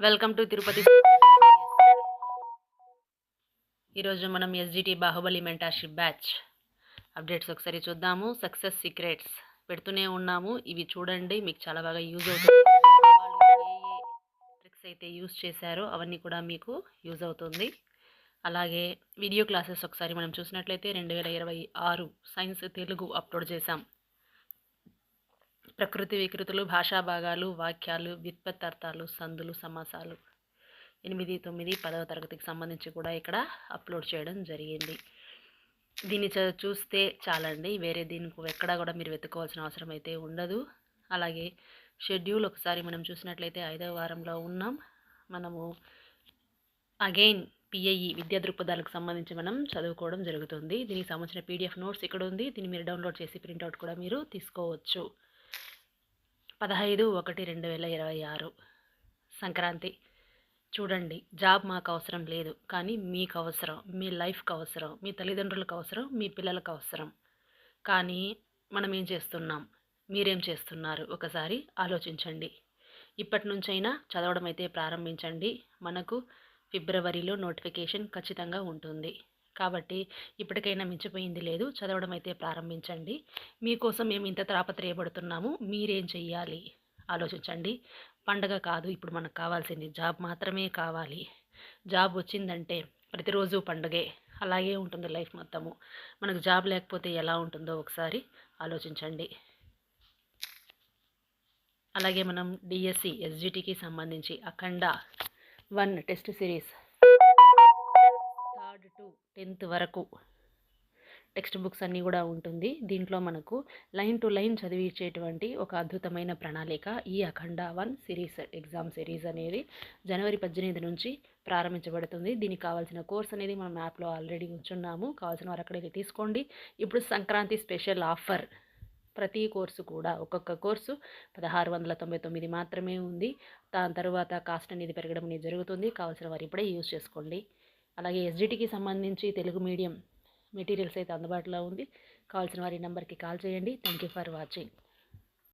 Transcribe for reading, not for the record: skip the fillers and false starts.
Welcome to Tirupati. ఈరోజు మనం SGT Baahubali mentorship batch updates ఒకసారి చూద్దాము. సక్సెస్ సీక్రెట్స్ పెడుతూనే ఉన్నాము. ఇవి చూడండి, మీకు చాలా బాగా యూజ్ అవుతుంది. వాళ్ళు ఏ ట్రిక్స్ అయితే యూజ్ చేశారో అవన్నీ కూడా మీకు యూజ్ అవుతుంది. అలాగే వీడియో క్లాసెస్ ఒకసారి మనం చూసినట్లయితే 2026 సైన్స్ తెలుగు అప్లోడ్ చేశాం. ప్రకృతి వికృతులు, భాషా భాగాలు, వాక్యాలు, వ్యుత్పత్తార్థాలు, సందులు, సమాసాలు 8, 9, 10వ తరగతికి సంబంధించి కూడా ఇక్కడ అప్లోడ్ చేయడం జరిగింది. దీన్ని చూస్తే చాలండి, వేరే దీనికి ఎక్కడా కూడా మీరు వెతుక్కోవాల్సిన అవసరం అయితే ఉండదు. అలాగే షెడ్యూల్ ఒకసారి మనం చూసినట్లయితే 5వ వారంలో ఉన్నాం. మనము అగైన్ పిఐఈ విద్యా దృక్పథాలకు సంబంధించి మనం చదువుకోవడం జరుగుతుంది. దీనికి సంబంధించిన పీడిఎఫ్ నోట్స్ ఇక్కడ ఉంది. దీన్ని మీరు డౌన్లోడ్ చేసి ప్రింట్అవుట్ కూడా మీరు తీసుకోవచ్చు. 15/1/2026 సంక్రాంతి. చూడండి, జాబ్ మాకు అవసరం లేదు, కానీ మీకు అవసరం, మీ లైఫ్కి అవసరం, మీ తల్లిదండ్రులకు అవసరం, మీ పిల్లలకు అవసరం. కానీ మనం ఏం చేస్తున్నాం, మీరేం చేస్తున్నారు ఒకసారి ఆలోచించండి. ఇప్పటి నుంచైనా చదవడం అయితే ప్రారంభించండి. మనకు ఫిబ్రవరిలో నోటిఫికేషన్ ఖచ్చితంగా ఉంటుంది. కాబట్టి ఇప్పటికైనా మించిపోయింది లేదు, చదవడం అయితే ప్రారంభించండి. మీకోసం మేము ఇంత తాపత్రయపడుతున్నాము, మీరేం చెయ్యాలి ఆలోచించండి. పండగ కాదు ఇప్పుడు మనకు కావాల్సింది, జాబ్ మాత్రమే కావాలి. జాబ్ వచ్చిందంటే ప్రతిరోజు పండగే, అలాగే ఉంటుంది లైఫ్ మొత్తము. మనకు జాబ్ లేకపోతే ఎలా ఉంటుందో ఒకసారి ఆలోచించండి. అలాగే మనం డిఎస్సి ఎస్జిటికి సంబంధించి అఖండ 1 test series 3rd to 10th వరకు టెక్స్ట్ బుక్స్ అన్నీ కూడా ఉంటుంది. దీంట్లో మనకు లైన్ టు లైన్ చదివించేటువంటి ఒక అద్భుతమైన ప్రణాళిక ఈ అఖండ 1 సిరీస్ ఎగ్జామ్ సిరీస్ అనేది జనవరి 18 నుంచి ప్రారంభించబడుతుంది. దీనికి కావాల్సిన కోర్స్ అనేది మనం యాప్లో ఆల్రెడీ ఉంచున్నాము. కావాల్సిన వారు అక్కడికి తీసుకోండి. ఇప్పుడు సంక్రాంతి స్పెషల్ ఆఫర్. ప్రతి కోర్సు కూడా ఒక్కొక్క కోర్సు 1699 మాత్రమే ఉంది. దాని తర్వాత కాస్ట్ అనేది పెరగడం అనేది జరుగుతుంది. కావాల్సిన వారు ఇప్పుడే యూజ్ చేసుకోండి. అలాగే ఎస్జిటికి సంబంధించి తెలుగు మీడియం మెటీరియల్స్ అయితే అందుబాటులో ఉంది. కావాల్సిన వారి నెంబర్కి కాల్ చేయండి. Thank you for watching.